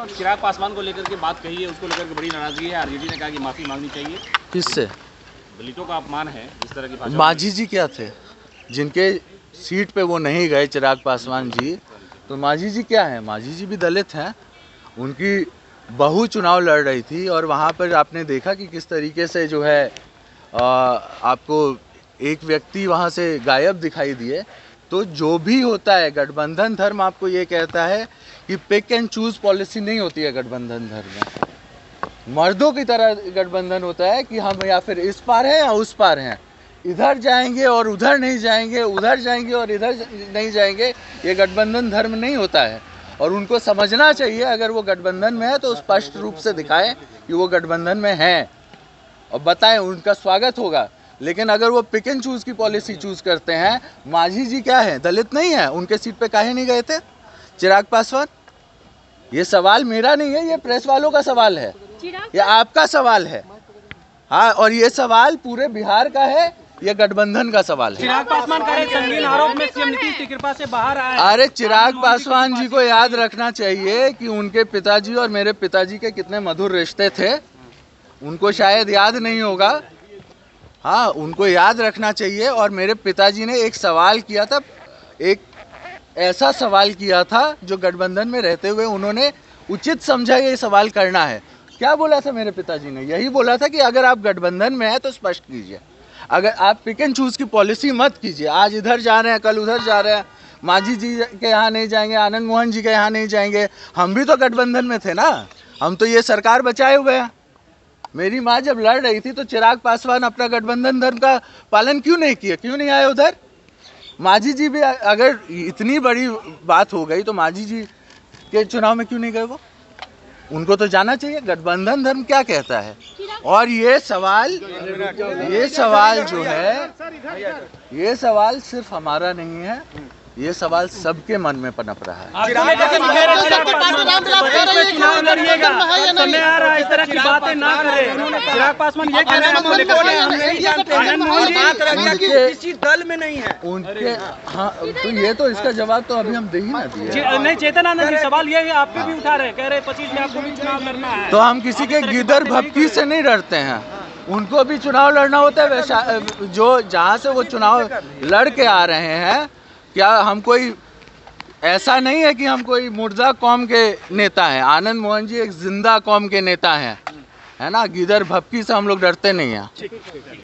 चिराग पासवान को लेकर के बात कही है, उसको लेकर के बड़ी नाराजगी है। आरजेडी ने कहा कि माफी मांगनी चाहिए। किससे? दलितों का अपमान है इस तरह की भाषा। मांझी जी क्या थे जिनके सीट पे वो नहीं गए, चिराग पासवान जी? तो मांझी जी क्या है? मांझी जी भी दलित हैं। उनकी बहू चुनाव लड़ रही थी और वहाँ पर आपने देखा कि किस तरीके से जो है आपको एक व्यक्ति वहाँ से गायब दिखाई दिए। तो जो भी होता है, गठबंधन धर्म आपको ये कहता है कि पिक एंड चूज पॉलिसी नहीं होती है गठबंधन धर्म में। मर्दों की तरह गठबंधन होता है कि हम या फिर इस पार हैं या उस पार हैं, इधर जाएंगे और उधर नहीं जाएंगे, उधर जाएंगे और इधर नहीं जाएंगे। ये गठबंधन धर्म नहीं होता है और उनको समझना चाहिए। अगर वो गठबंधन में है तो स्पष्ट रूप से दिखाएं कि वो गठबंधन में हैं और बताएं, उनका स्वागत होगा। लेकिन अगर वो पिक एंड चूज की पॉलिसी चूज करते हैं, मांझी जी क्या है, दलित नहीं है? उनके सीट पे काहे नहीं गए थे चिराग पासवान? ये सवाल मेरा नहीं है, ये प्रेस वालों का सवाल है, ये आपका सवाल है। हाँ, और ये सवाल पूरे बिहार का है, ये गठबंधन का सवाल है। चिराग पासवान का संगीन आरोप में सीएम नीतीश की कृपा से बाहर आए। अरे चिराग पासवान जी को याद रखना चाहिए कि उनके पिताजी और मेरे पिताजी के कितने मधुर रिश्ते थे। उनको शायद याद नहीं होगा। हाँ, उनको याद रखना चाहिए। और मेरे पिताजी ने एक सवाल किया था, एक ऐसा सवाल किया था जो गठबंधन में रहते हुए उन्होंने उचित समझा ये सवाल करना है। क्या बोला था मेरे पिताजी ने? यही बोला था कि अगर आप गठबंधन में हैं तो स्पष्ट कीजिए, अगर आप पिक एंड चूज की पॉलिसी मत कीजिए। आज इधर जा रहे हैं, कल उधर जा रहे हैं, मांझी जी के यहाँ नहीं जाएंगे, आनंद मोहन जी के यहाँ नहीं जाएंगे। हम भी तो गठबंधन में थे ना, हम तो ये सरकार बचाए हुए हैं। मेरी माँ जब लड़ रही थी तो चिराग पासवान अपना गठबंधन धर्म का पालन क्यों नहीं किया, क्यों नहीं आए उधर? मांझी जी भी, अगर इतनी बड़ी बात हो गई तो मांझी जी के चुनाव में क्यों नहीं गए वो? उनको तो जाना चाहिए गठबंधन धर्म क्या कहता है। और ये सवाल जो है, ये सवाल सिर्फ हमारा नहीं है, ये सवाल सबके मन में पनप रहा है। चुनाव लड़िएगा, समय आ रहा है, इस तरह की बातें ना करें। चिराग पासवान ये कह रहे हैं किसी दल में नहीं है उनके। हाँ, तो ये तो इसका जवाब तो अभी हम दे ही ना दिए। नहीं, चेतनानंद जी सवाल ये है, आप पे भी उठा रहे, कह रहे 25 में आपको भी चुनाव लड़ना है। तो हम किसी के गिदर भपकी से नहीं डरते हैं, उनको भी चुनाव लड़ना होता है। वैसा जो जहाँ से वो चुनाव लड़ के आ रहे हैं, क्या हम कोई ऐसा नहीं है कि हम कोई मुर्दा कौम के नेता हैं। आनंद मोहन जी एक जिंदा कौम के नेता हैं, है ना। गिदर भपकी से हम लोग डरते नहीं हैं।